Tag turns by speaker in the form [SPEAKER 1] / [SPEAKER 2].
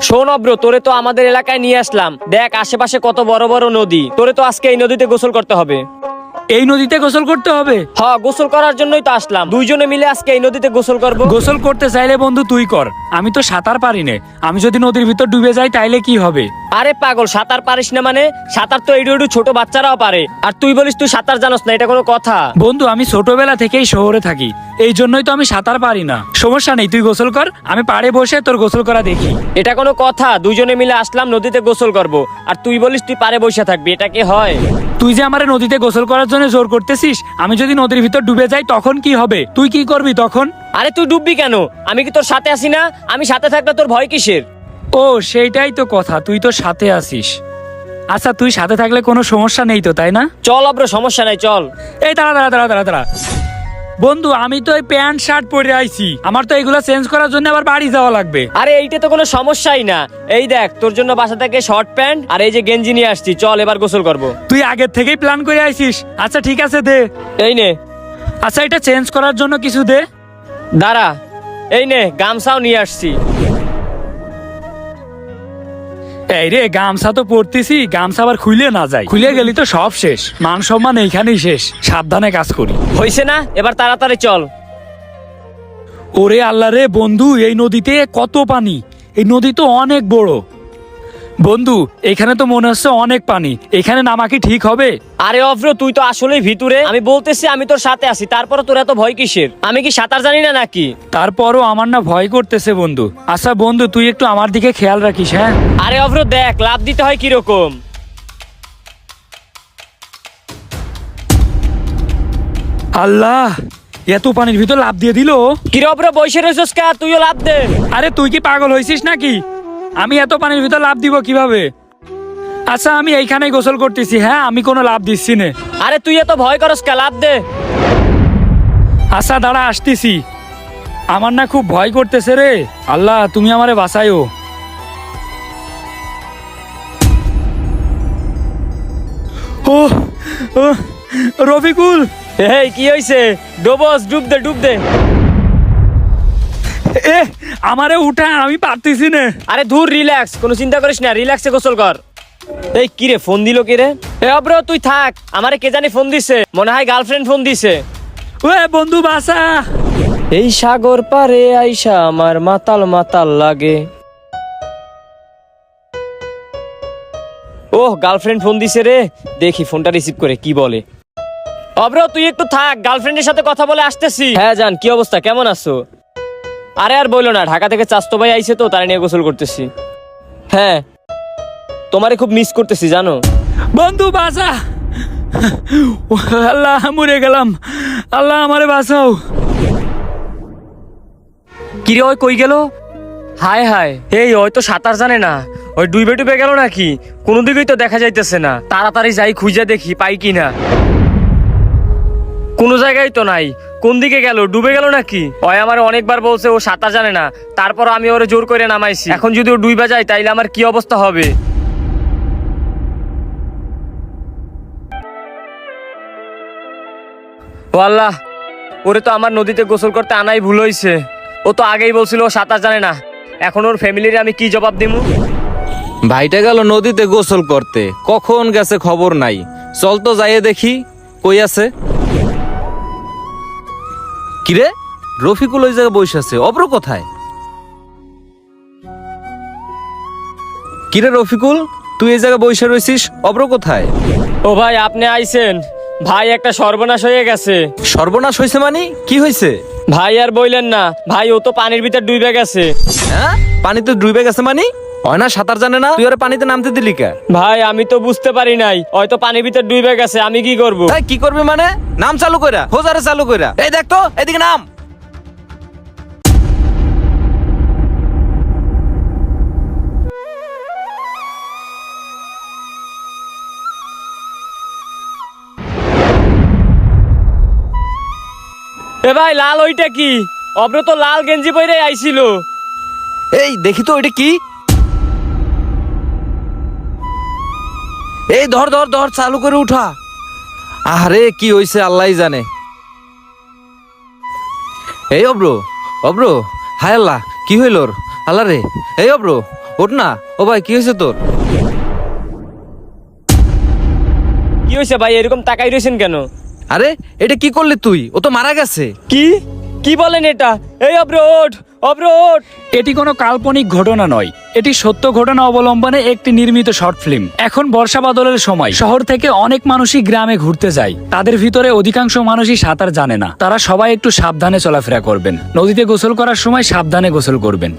[SPEAKER 1] শোন অব্র, তোরে তো আমাদের এলাকায় নিয়ে আসলাম, দেখ আশেপাশে কত বড় বড় নদী, তোরে তো আজকে এই নদীতে গোসল করতে হবে।
[SPEAKER 2] এই নদীতে গোসল করতে হবে?
[SPEAKER 1] হ্যাঁ, গোসল করার জন্যই তো আসলাম, দুইজনে মিলে আজকে এই নদীতে গোসল করব।
[SPEAKER 2] গোসল করতে চাইলে বন্ধু তুই কর, আমি তো সাঁতার পারি না। আমি যদি নদীর ভিতর ডুবে যাই তাইলে কি হবে?
[SPEAKER 1] আরে পাগল, সাঁতার পারিস না মানে? সাঁতার তো একটু ছোট বাচ্চারাও পারে, আর তুই বলিস তুই সাঁতার জানোস না, এটা কোনো কথা?
[SPEAKER 2] বন্ধু আমি ছোটবেলা থেকেই শহরে থাকি, এই জন্যই তো আমি সাঁতার পারি না। সমস্যা নেই, তুই গোসল কর, আমি পাড়ে বসে তোর গোসল করা দেখি।
[SPEAKER 1] এটা কোনো কথা? দুইজনে মিলে আসলাম নদীতে গোসল করব, আর তুই বলিস তুই পারে বসে থাকবি, এটা কি হয়?
[SPEAKER 2] তুই যে আমার নদীতে গোসল করার জন্য জোর করতেছিস, আমি যদি নদীর ভিতর ডুবে যাই তখন কি হবে? তুই কি করবি তখন?
[SPEAKER 1] আরে তুই ডুববি কেন? আমি কি তোর সাথে আসি না? আমি সাথে থাকলে তোর ভয় কিসের?
[SPEAKER 2] ও সেইটাই তো কথা, তুই তো সাথে আসিস। আচ্ছা তুই সাথে থাকলে কোনো সমস্যা নেই তো, তাই না?
[SPEAKER 1] চল অব্র, সমস্যা নাই, চল।
[SPEAKER 2] এই দাঁড়া দাঁড়া দাঁড়া দাঁড়া দাঁড়া বন্ধু, আমি তো এই প্যান্ট শার্ট পরে আইছি, আমার তো এগুলো চেঞ্জ করার জন্য আবার বাড়ি যাওয়া লাগবে।
[SPEAKER 1] আরে এইটা তো কোনো সমস্যাই না, এই দেখ তোর জন্য বাসা থেকে শর্ট প্যান্ট আর এই যে গেঞ্জি নিয়ে আসছি, চল এবার গোসল করব।
[SPEAKER 2] তুই আগের থেকেই প্ল্যান করে আইছিস? আচ্ছা ঠিক আছে দে।
[SPEAKER 1] এই নে।
[SPEAKER 2] আচ্ছা এটা চেঞ্জ করার জন্য কিছু দে।
[SPEAKER 1] দাঁড়া, এই নে গামছাও নিয়ে আসছি।
[SPEAKER 2] এই রে, গামছা তো পরতেছি, গামছা আবার খুলে না যায়, খুলে গেলি তো সব শেষ, মান সম্মান এইখানেই শেষ। সাবধানে কাজ করি।
[SPEAKER 1] হইছে না? এবার তাড়াতাড়ি চল।
[SPEAKER 2] ওরে আল্লাহ রে বন্ধু, এই নদীতে কত পানি! এই নদী তো অনেক বড়। বন্ধু এখানে তো মনে হচ্ছে অনেক পানি, এখানে নামা কি ঠিক হবে?
[SPEAKER 1] আরে অভ্র, তুই তো আসলেই ভিতুরে, আমি বলতেছি আমি তোর সাথে আছি, তারপরে তোর এত ভয় কিসের? আমি কি সাঁতার জানি না নাকি?
[SPEAKER 2] তারপরও আমার না ভয় করতেছে বন্ধু। আচ্ছা বন্ধু তুই একটু আমার দিকে খেয়াল রাখিস, হ্যাঁ?
[SPEAKER 1] আরে অভ্র দেখ, লাফ দিতে হয় কিরকম।
[SPEAKER 2] আল্লাহ, এত পানির ভিতর লাফ দিয়ে দিল।
[SPEAKER 1] কিরে অভ্র, বসে রয়েছিস কা? তুইও লাফ দে।
[SPEAKER 2] আরে তুই কি পাগল হয়েছিস নাকি? আমি এত পানির ভিতর লাফ দিব কিভাবে? আচ্ছা আমি এইখানেই গোসল করতেছি, হ্যাঁ আমি কোনো লাভ দিচ্ছি না।
[SPEAKER 1] আরে তুই এত ভয় করস কা? লাফ দে।
[SPEAKER 2] আচ্ছা দাঁড়া আসতেছি, আমার না খুব ভয় করতেছে রে। আল্লাহ তুমি আমারে বাঁচাইও। ও ও, রফিকুল।
[SPEAKER 1] এই কি হইছে? ডুবস, ডুব দে, ডুব দে।
[SPEAKER 2] এ আমারে উঠা, আমি পারতেছি না।
[SPEAKER 1] আরে ধুর, রিল্যাক্স, কোনো চিন্তা করিস না, রিল্যাক্সে গোসল কর। এই কিরে, ফোন দিল কিরে? এ অব্র তুই থাক, আমারে কে জানি ফোন দিছে, মনে হয় গার্লফ্রেন্ড ফোন দিছে।
[SPEAKER 2] ওয়ে বন্ধু বাসা।
[SPEAKER 1] এই সাগর পারে আইসা আমার মাতাল মাতাল লাগে। ওহ, গার্লফ্রেন্ড ফোন দিছে রে, দেখি ফোনটা রিসিভ করে কি বলে। অব্র তুই একটু থাক, গার্লফ্রেন্ডের সাথে কথা বলে আসতেছি। হ্যাঁ জান, কি অবস্থা, কেমন আছো? আরে আর বইলো না, ঢাকা থেকে চাস্তো ভাই আইছে তো, তারা নিয়ে গোসল করতেছি। হ্যাঁ, তোমারে খুব মিস করতেছি জানো।
[SPEAKER 2] বন্ধু বাসা। আল্লাহ মরে গেলাম, আল্লাহ আমারে বাঁচাও।
[SPEAKER 1] কিরে ওই কই গেল? হায় হায়, এই ওই তো সাঁতার জানে না, ওই ডুবে ডুবে গেল নাকি? কোনো দিকেই তো দেখা যাইতেছে না, তাড়াতাড়ি যাই খুঁজে দেখি পাই কিনা। কোনো জায়গায় তো নাই, কোন দিকে গেল? ডুবে গেল নাকি? ওই আমার অনেকবার বলছে ও সাঁতার জানে না, তারপর আমি ওরে জোর করে নামাইছি, এখন যদি ও ডুবে যায় তাইলে আমার কি অবস্থা হবে? ও আল্লাহ, ওরে তো আমার নদীতে গোসল করতে আনাই ভুল হইছে। ও তো আগেই বলছিল ও সাঁতার জানে না, এখন ওর ফ্যামিলির আমি কি জবাব দিমু?
[SPEAKER 3] ভাইটা গেল নদীতে গোসল করতে, কখন গেছে খবর নাই। চল তো যাইয়ে দেখি কই আছে। কিরে, রফিকুল ওই জায়গায় বসে আছে, অব্র কোথায়? কিরে রফিকুল, তুই এই জায়গায় বসে রয়েছিস, অব্র কোথায়?
[SPEAKER 1] ও ভাই, আপনি আইছেন? ভাই একটা সর্বনাশ হয়ে গেছে।
[SPEAKER 3] সর্বনাশ হয়েছে মানে কি হয়েছে?
[SPEAKER 1] ভাই আর বইলেন না ভাই, ও তো পানির ভিতর ডুবে গেছে।
[SPEAKER 3] হ্যাঁ, পানিতে ডুবে গেছে মানে? হয় না সাঁতার জানে না, তুই ওরে পানিতে নামতে দিলি কে?
[SPEAKER 1] ভাই আমি তো বুঝতে পারি নাই, হয়তো পানির ভিতর ডুবে গেছে, আমি কি করব?
[SPEAKER 3] তাই কি করবি মানে? নাম চালু কইরা, হোজারে চালু কইরা। এই দেখ তো, এদিকে নাম।
[SPEAKER 1] এ ভাই, লাল ওইটা কি? অব্র তো লাল গেঞ্জি পরে আইছিল।
[SPEAKER 3] এই দেখি তো এটা কি। এই ধর ধর ধর, চালু করে উঠা। আরে কি হইছে আল্লাহই জানে। এই অব্র, অব্র, হায় আল্লাহ, কি হইল ওর? আল্লাহ রে, এই অব্র, ওঠ না। ও ভাই কি হয়েছে তোর?
[SPEAKER 1] কি হয়েছে ভাই, এরকম তাকাই রয়েছেন কেন?
[SPEAKER 3] আরে এটা কি করলি তুই? ও তো মারা গেছে।
[SPEAKER 1] কি কি বলেন এটা? এই অব্র ওঠ, অব্র ওঠ।
[SPEAKER 2] এটি কোনো কাল্পনিক ঘটনা নয়, এটি সত্য ঘটনা অবলম্বনে একটি নির্মিত শর্ট ফিল্ম। এখন বর্ষা বাদলের সময় শহর থেকে অনেক মানুষই গ্রামে ঘুরতে যায়। তাদের ভিতরে অধিকাংশ মানুষই সাঁতার জানে না। তারা সবাই একটু সাবধানে চলাফেরা করবেন। নদীতে গোসল করার সময় সাবধানে গোসল করবেন।